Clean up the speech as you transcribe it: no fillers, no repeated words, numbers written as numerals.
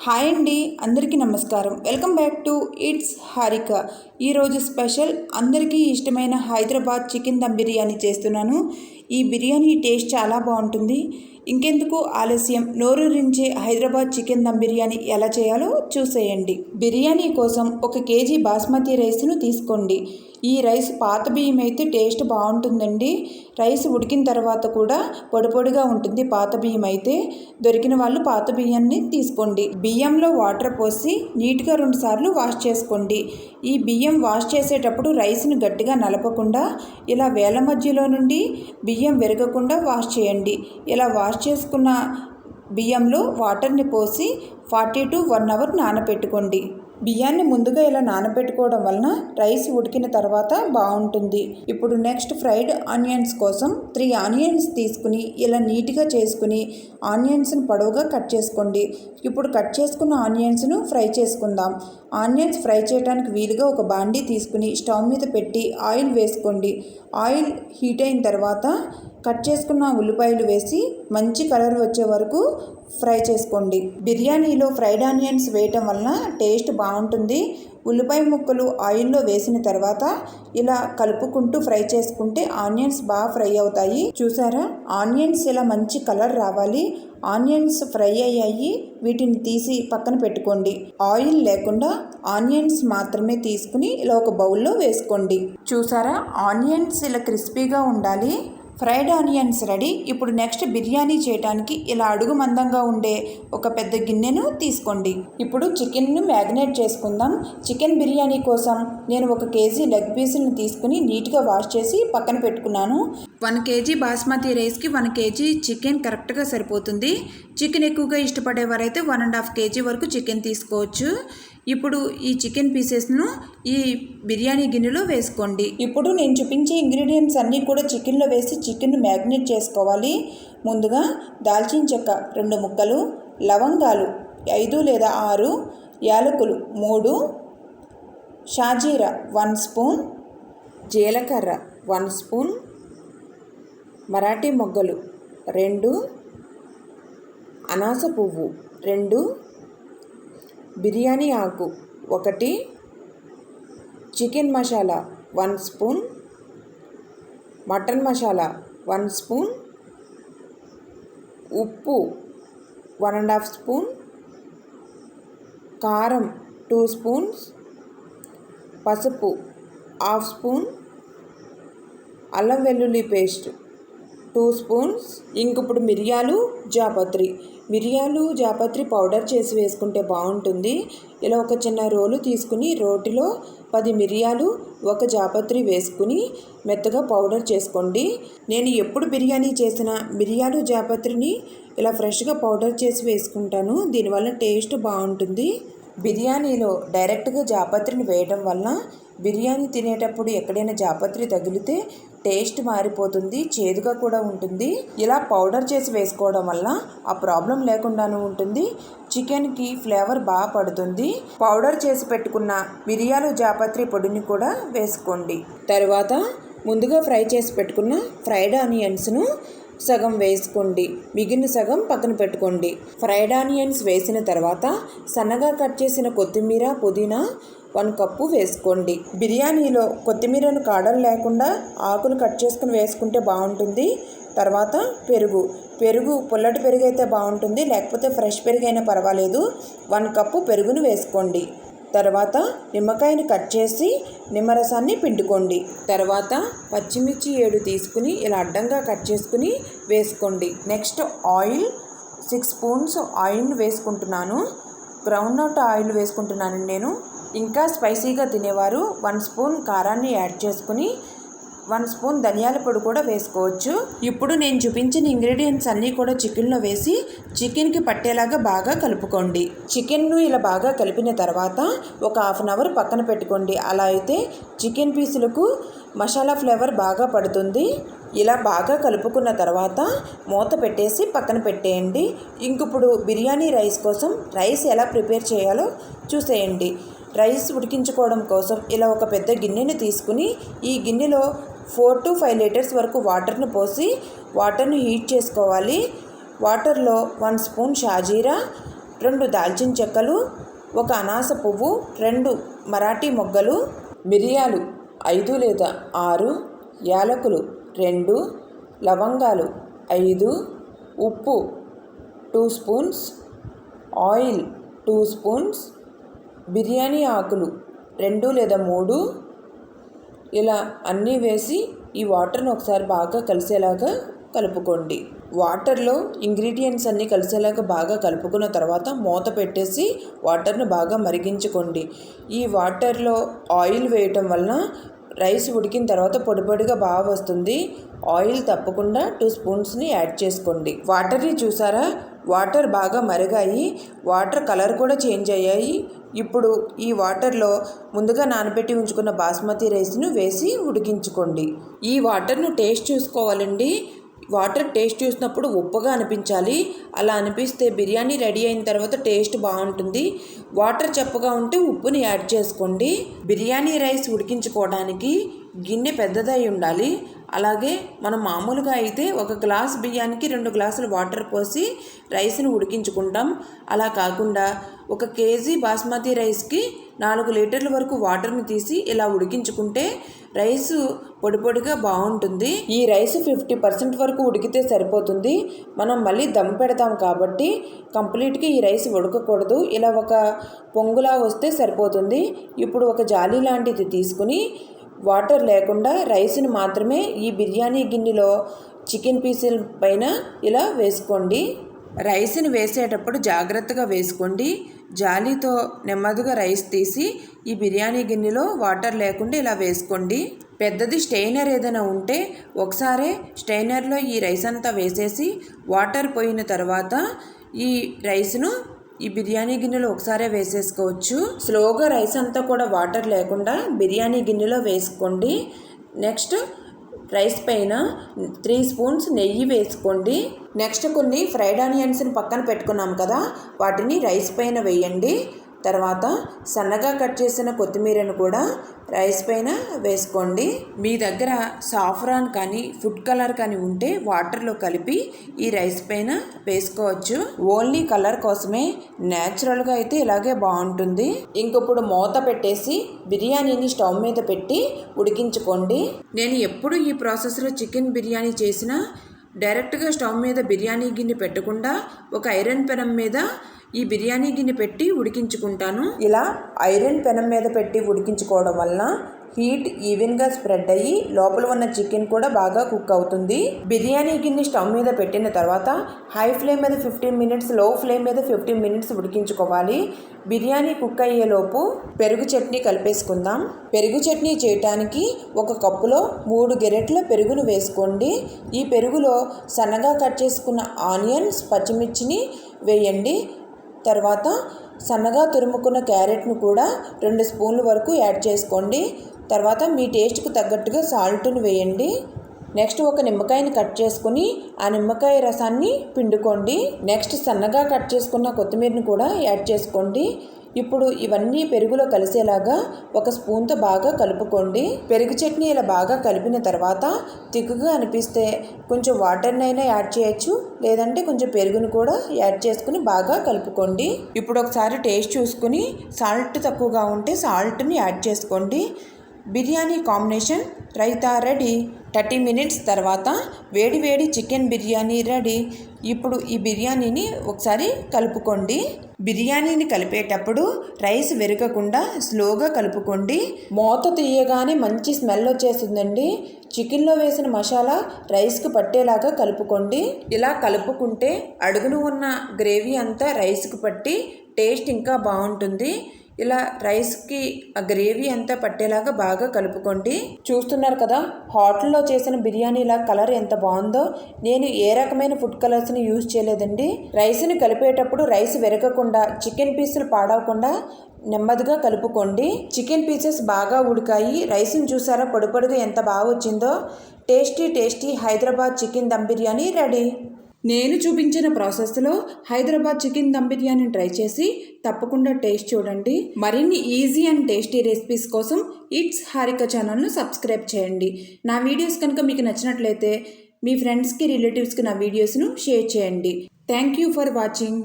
Hi అండి, అందరికీ నమస్కారం. Welcome back to it's Harika. ఈరోజు స్పెషల్ అందరికీ ఇష్టమైన హైదరాబాద్ చికెన్ దమ్ బిర్యానీ చేస్తున్నాను. ఈ బిర్యానీ టేస్ట్ చాలా బాగుంటుంది. ఇంకెందుకు ఆలస్యం, నోరూరించే హైదరాబాద్ చికెన్ దమ్ బిర్యానీ ఎలా చేయాలో చూసేయండి. బిర్యానీ కోసం 1 కేజీ బాస్మతి రైస్ను తీసుకోండి. ఈ రైస్ పాత బియ్యం అయితే టేస్ట్ బాగుంటుందండి. రైస్ ఉడికిన తర్వాత కూడా పొడి పొడిగా ఉంటుంది. పాత బియ్యం అయితే దొరికిన వాళ్ళు పాత బియ్యాన్ని తీసుకోండి. బియ్యంలో వాటర్ పోసి నీట్గా 2 సార్లు వాష్ చేసుకోండి. ఈ బియ్యం వాష్ చేసేటప్పుడు రైస్ని గట్టిగా నలపకుండా ఇలా వేల మధ్యలో నుండి బియ్యం విరగకుండా వాష్ చేయండి. ఇలా వాష్ చేసుకున్న బియ్యంలో వాటర్ని పోసి 40 to 1 అవర్ నానబెట్టుకోండి. బియ్యాన్ని ముందుగా ఇలా నానబెట్టుకోవడం వలన రైస్ ఉడికిన తర్వాత బాగుంటుంది. ఇప్పుడు నెక్స్ట్ ఫ్రైడ్ ఆనియన్స్ కోసం 3 ఆనియన్స్ తీసుకుని ఇలా నీట్గా చేసుకుని ఆనియన్స్ని పొడవుగా కట్ చేసుకోండి. ఇప్పుడు కట్ చేసుకున్న ఆనియన్స్ను ఫ్రై చేసుకుందాం. ఆనియన్స్ ఫ్రై చేయడానికి వీలుగా ఒక బాండీ తీసుకుని స్టవ్ మీద పెట్టి ఆయిల్ వేసుకోండి. ఆయిల్ హీట్ అయిన తర్వాత కట్ చేసుకున్న ఉల్లిపాయలు వేసి మంచి కలర్ వచ్చే వరకు ఫ్రై చేసుకోండి. బిర్యానీలో ఫ్రైడ్ ఆనియన్స్ వేయటం వలన టేస్ట్ బాగుంటుంది. ఉల్లిపాయ ముక్కలు ఆయిల్లో వేసిన తర్వాత ఇలా కలుపుకుంటూ ఫ్రై చేసుకుంటే ఆనియన్స్ బాగా ఫ్రై అవుతాయి. చూసారా, ఆనియన్స్ ఇలా మంచి కలర్ రావాలి. ఆనియన్స్ ఫ్రై అయ్యాయి. వీటిని తీసి పక్కన పెట్టుకోండి. ఆయిల్ లేకుండా ఆనియన్స్ మాత్రమే తీసుకుని ఇలా ఒక బౌల్లో వేసుకోండి. చూసారా, ఆనియన్స్ ఇలా క్రిస్పీగా ఉండాలి. Fried onions ready. ఇప్పుడు నెక్స్ట్ బిర్యానీ చేయడానికి ఇలా అడుగు మందంగా ఉండే ఒక పెద్ద గిన్నెను తీసుకోండి. ఇప్పుడు చికెన్ను మ్యారినేట్ చేసుకుందాం. చికెన్ బిర్యానీ కోసం నేను 1 కేజీ లెగ్ పీసులను తీసుకుని నీట్గా వాష్ చేసి పక్కన పెట్టుకున్నాను. 1 కేజీ బాస్మతి రైస్కి 1 కేజీ చికెన్ కరెక్ట్గా సరిపోతుంది. చికెన్ ఎక్కువగా ఇష్టపడేవారైతే 1.5 కేజీ వరకు చికెన్ తీసుకోవచ్చు. ఇప్పుడు ఈ చికెన్ పీసెస్ను ఈ బిర్యానీ గిన్నెలో వేసుకోండి. ఇప్పుడు నేను చూపించే ఇంగ్రీడియంట్స్ అన్నీ కూడా చికెన్లో వేసి చికెన్ను మ్యారినేట్ చేసుకోవాలి. ముందుగా దాల్చిన చెక్క 2 ముక్కలు, లవంగాలు 5 లేదా 6, యాలకులు 3, షాజీరా 1 స్పూన్, జీలకర్ర 1 స్పూన్, మరాఠీ మొగ్గలు 2, అనాస పువ్వు 2, బిర్యానీ ఆకు 1, chicken masala 1 spoon, mutton masala 1 spoon, ఉప్పు 1.5 స్పూన్, కారం 2 స్పూన్స్, పసుపు 1/2 స్పూన్, అల్లం వెల్లుల్లి పేస్ట్ 2 స్పూన్స్. ఇంకప్పుడు మిరియాలు జాపత్రి పౌడర్ చేసి వేసుకుంటే బాగుంటుంది. ఇలా ఒక చిన్న రోలు తీసుకుని రోటిలో 10 మిరియాలు 1 జాపత్రి వేసుకుని మెత్తగా పౌడర్ చేసుకోండి. నేను ఎప్పుడు బిర్యానీ చేసినా మిరియాలు జాపత్రిని ఇలా ఫ్రెష్గా పౌడర్ చేసి వేసుకుంటాను. దీనివల్ల టేస్ట్ బాగుంటుంది. బిర్యానీలో డైరెక్ట్గా జాపత్రిని వేయడం వల్ల బిర్యానీ తినేటప్పుడు ఎక్కడైనా జాపత్రి తగిలితే టేస్ట్ మారిపోతుంది, చేదుగా కూడా ఉంటుంది. ఇలా పౌడర్ చేసి వేసుకోవడం వల్ల ఆ ప్రాబ్లం లేకుండానే ఉంటుంది. చికెన్కి ఫ్లేవర్ బాగా పడుతుంది. పౌడర్ చేసి పెట్టుకున్న మిరియాలు జాపత్రి పొడిని కూడా వేసుకోండి. తర్వాత ముందుగా ఫ్రై చేసి పెట్టుకున్న ఫ్రైడ్ ఆనియన్స్ను సగం వేసుకోండి. మిగిలిన సగం పక్కన పెట్టుకోండి. ఫ్రైడ్ ఆనియన్స్ వేసిన తర్వాత సన్నగా కట్ చేసిన కొత్తిమీర, పుదీనా 1 కప్పు వేసుకోండి. బిర్యానీలో కొత్తిమీరను కాడలు లేకుండా ఆకులు కట్ చేసుకుని వేసుకుంటే బాగుంటుంది. తర్వాత పెరుగు పుల్లటి పెరుగు అయితే బాగుంటుంది, లేకపోతే ఫ్రెష్ పెరుగు అయినా పర్వాలేదు. 1 కప్పు పెరుగును వేసుకోండి. తర్వాత నిమ్మకాయని కట్ చేసి నిమ్మరసాన్ని పిండుకోండి. తర్వాత పచ్చిమిర్చి 7 తీసుకుని ఇలా అడ్డంగా కట్ చేసుకుని వేసుకోండి. నెక్స్ట్ ఆయిల్ 6 స్పూన్స్ ఆయిల్ని వేసుకుంటున్నాను. గ్రౌండ్నట్ ఆయిల్ వేసుకుంటున్నాను నేను. ఇంకా స్పైసీగా తినేవారు 1 స్పూన్ కారాన్ని యాడ్ చేసుకుని 1 స్పూన్ ధనియాల పొడి కూడా వేసుకోవచ్చు. ఇప్పుడు నేను చూపించిన ఇంగ్రీడియంట్స్ అన్నీ కూడా చికెన్లో వేసి చికెన్కి పట్టేలాగా బాగా కలుపుకోండి. చికెన్ను ఇలా బాగా కలిపిన తర్వాత ఒక 1/2 అవర్ పక్కన పెట్టుకోండి. అలా అయితే చికెన్ పీసులకు మసాలా ఫ్లేవర్ బాగా పడుతుంది. ఇలా బాగా కలుపుకున్న తర్వాత మూత పెట్టేసి పక్కన పెట్టేయండి. ఇంకప్పుడు బిర్యానీ రైస్ కోసం రైస్ ఎలా ప్రిపేర్ చేయాలో చూసేయండి. రైస్ ఉడికించుకోవడం కోసం ఇలా ఒక పెద్ద గిన్నెని తీసుకుని ఈ గిన్నెలో 4 to 5 లీటర్స్ వరకు వాటర్ను పోసి వాటర్ను హీట్ చేసుకోవాలి. వాటర్లో 1 స్పూన్ షాజీరా, 2 దాల్చిన చెక్కలు, 1 అనాస పువ్వు, 2 మరాఠీ మొగ్గలు, మిరియాలు 5 లేదా 6, యాలకులు 2, లవంగాలు 5, ఉప్పు 2 స్పూన్స్, ఆయిల్ 2 స్పూన్స్, బిర్యానీ ఆకులు 2 లేదా 3. ఇలా అన్నీ వేసి ఈ వాటర్ని ఒకసారి బాగా కలిసేలాగా కలుపుకోండి. వాటర్లో ఇంగ్రీడియంట్స్ అన్నీ కలిసేలాగా బాగా కలుపుకున్న తర్వాత మూత పెట్టేసి వాటర్ని బాగా మరిగించుకోండి. ఈ వాటర్లో ఆయిల్ వేయటం వలన రైస్ ఉడికిన తర్వాత పొడి పొడిగా బాగా వస్తుంది. ఆయిల్ తప్పకుండా 2 స్పూన్స్ని యాడ్ చేసుకోండి. వాటర్ని చూసారా, వాటర్ బాగా మరిగాయి, వాటర్ కలర్ కూడా చేంజ్ అయ్యాయి. ఇప్పుడు ఈ వాటర్లో ముందుగా నానబెట్టి ఉంచుకున్న బాస్మతి రైస్ను వేసి ఉడికించుకోండి. ఈ వాటర్ను టేస్ట్ చూసుకోవాలండి. వాటర్ టేస్ట్ చూసినప్పుడు ఉప్పుగా అనిపించాలి. అలా అనిపిస్తే బిర్యానీ రెడీ అయిన తర్వాత టేస్ట్ బాగుంటుంది. వాటర్ చప్పగా ఉంటే ఉప్పుని యాడ్ చేసుకోండి. బిర్యానీ రైస్ ఉడికించుకోవడానికి గిన్నె పెద్దదై ఉండాలి. అలాగే మనం మామూలుగా అయితే 1 గ్లాస్ బియ్యానికి 2 గ్లాసులు వాటర్ పోసి రైస్ని ఉడికించుకుంటాం. అలా కాకుండా 1 కేజీ బాస్మతి రైస్కి 4 లీటర్ల వరకు వాటర్ని తీసి ఇలా ఉడికించుకుంటే రైసు పొడి పొడిగా బాగుంటుంది. ఈ రైస్ 50% వరకు ఉడికితే సరిపోతుంది. మనం మళ్ళీ దమ్ పెడతాం కాబట్టి కంప్లీట్గా ఈ రైస్ ఉడకకూడదు. ఇలా ఒక పొంగులా వస్తే సరిపోతుంది. ఇప్పుడు ఒక జాలి లాంటిది తీసుకుని వాటర్ లేకుండా రైస్ని మాత్రమే ఈ బిర్యానీ గిన్నెలో చికెన్ పీసుల పైన ఇలా వేసుకోండి. రైస్ని వేసేటప్పుడు జాగ్రత్తగా వేసుకోండి. జాలీతో నెమ్మదిగా రైస్ తీసి ఈ బిర్యానీ గిన్నెలో వాటర్ లేకుండా ఇలా వేసుకోండి. పెద్దది స్టెయినర్ ఏదైనా ఉంటే ఒకసారి స్టెయినర్లో ఈ రైస్ అంతా వేసేసి వాటర్ పోయిన తర్వాత ఈ రైస్ను ఈ బిర్యానీ గిన్నెలో ఒకసారే వేసేసుకోవచ్చు. స్లోగా రైస్ అంతా కూడా వాటర్ లేకుండా బిర్యానీ గిన్నెలో వేసుకోండి. నెక్స్ట్ రైస్ పైన 3 స్పూన్స్ నెయ్యి వేసుకోండి. నెక్స్ట్ కొన్ని ఫ్రైడ్ ఆనియన్స్ని పక్కన పెట్టుకున్నాం కదా, వాటిని రైస్ పైన వేయండి. తర్వాత సన్నగా కట్ చేసిన కొత్తిమీరను కూడా రైస్ పైన వేసుకోండి. మీ దగ్గర సాఫ్రాన్ కానీ ఫుడ్ కలర్ కానీ ఉంటే వాటర్లో కలిపి ఈ రైస్ పైన వేసుకోవచ్చు. ఓన్లీ కలర్ కోసమే, న్యాచురల్గా అయితే ఇలాగే బాగుంటుంది. ఇంకప్పుడు మూత పెట్టేసి బిర్యానీని స్టవ్ మీద పెట్టి ఉడికించుకోండి. నేను ఎప్పుడు ఈ ప్రాసెస్లో చికెన్ బిర్యానీ చేసినా డైరెక్ట్గా స్టవ్ మీద బిర్యానీ గిన్నె పెట్టకుండా ఒక ఐరన్ పెనం మీద ఈ బిర్యానీ గిన్నె పెట్టి ఉడికించుకుంటాను. ఇలా ఐరన్ పెనం మీద పెట్టి ఉడికించుకోవడం వలన హీట్ ఈవెన్గా స్ప్రెడ్ అయ్యి లోపల ఉన్న చికెన్ కూడా బాగా కుక్ అవుతుంది. బిర్యానీ గిన్నె స్టవ్ మీద పెట్టిన తర్వాత హై ఫ్లేమ్ మీద 15 మినిట్స్, లో ఫ్లేమ్ మీద 15 మినిట్స్ ఉడికించుకోవాలి. బిర్యానీ కుక్ అయ్యేలోపు పెరుగు చట్నీ కలిపేసుకుందాం. పెరుగు చట్నీ చేయడానికి 1 కప్పులో 3 గెరెట్ల పెరుగును వేసుకోండి. ఈ పెరుగులో సన్నగా కట్ చేసుకున్న ఆనియన్స్, పచ్చిమిర్చిని వేయండి. తర్వాత సన్నగా తురుముకున్న క్యారెట్ను కూడా 2 స్పూన్ల వరకు యాడ్ చేసుకోండి. తర్వాత మీ టేస్ట్కి తగ్గట్టుగా సాల్ట్ను వేయండి. నెక్స్ట్ 1 నిమ్మకాయని కట్ చేసుకుని ఆ నిమ్మకాయ రసాన్ని పిండుకోండి. నెక్స్ట్ సన్నగా కట్ చేసుకున్న కొత్తిమీరని కూడా యాడ్ చేసుకోండి. ఇప్పుడు ఇవన్నీ పెరుగులో కలిసేలాగా 1 స్పూన్తో బాగా కలుపుకోండి. పెరుగు చట్నీ ఇలా బాగా కలిపిన తర్వాత తిక్కుగా అనిపిస్తే కొంచెం వాటర్నైనా యాడ్ చేయొచ్చు, లేదంటే కొంచెం పెరుగును కూడా యాడ్ చేసుకుని బాగా కలుపుకోండి. ఇప్పుడు ఒకసారి టేస్ట్ చూసుకుని సాల్ట్ తక్కువగా ఉంటే సాల్ట్ని యాడ్ చేసుకోండి. Biryani combination raita ready. 30 minutes తర్వాత వేడి వేడి చికెన్ బిర్యానీ రెడీ. ఇప్పుడు ఈ బిర్యానీని ఒకసారి కలుపుకోండి. బిర్యానీని కలిపేటప్పుడు రైస్ విరగకుండా స్లోగా కలుపుకోండి. మూత తీయగానే మంచి స్మెల్ వచ్చేస్తుందండి. చికెన్లో వేసిన మసాలా రైస్కి పట్టేలాగా కలుపుకోండి. ఇలా కలుపుకుంటే అడుగున ఉన్న గ్రేవీ అంతా రైస్కి పట్టి టేస్ట్ ఇంకా బాగుంటుంది. ఇలా రైస్కి ఆ గ్రేవీ అంతా పట్టేలాగా బాగా కలుపుకోండి. చూస్తున్నారు కదా, హోటల్లో చేసిన బిర్యానీలా కలర్ ఎంత బాగుందో. నేను ఏ రకమైన ఫుడ్ కలర్స్ని యూజ్ చేయలేదండి. రైస్ని కలిపేటప్పుడు రైస్ విరగకుండా, చికెన్ పీసులు పాడవకుండా నెమ్మదిగా కలుపుకోండి. చికెన్ పీసెస్ బాగా ఉడికాయి. రైస్ని చూసారా పొడి పొడిగా ఎంత బాగా వచ్చిందో. Tasty tasty Hyderabad chicken dum biryani ready. నేను చూపించిన ప్రాసెస్లో హైదరాబాద్ చికెన్ దమ్ బిర్యానీని ట్రై చేసి తప్పకుండా టేస్ట్ చూడండి. మరిన్ని ఈజీ అండ్ టేస్టీ రెసిపీస్ కోసం ఇట్స్ హారిక ఛానల్ను సబ్స్క్రైబ్ చేయండి. నా వీడియోస్ కనుక మీకు నచ్చినట్లయితే మీ ఫ్రెండ్స్కి, రిలేటివ్స్కి నా వీడియోస్ను షేర్ చేయండి. Thank you for watching.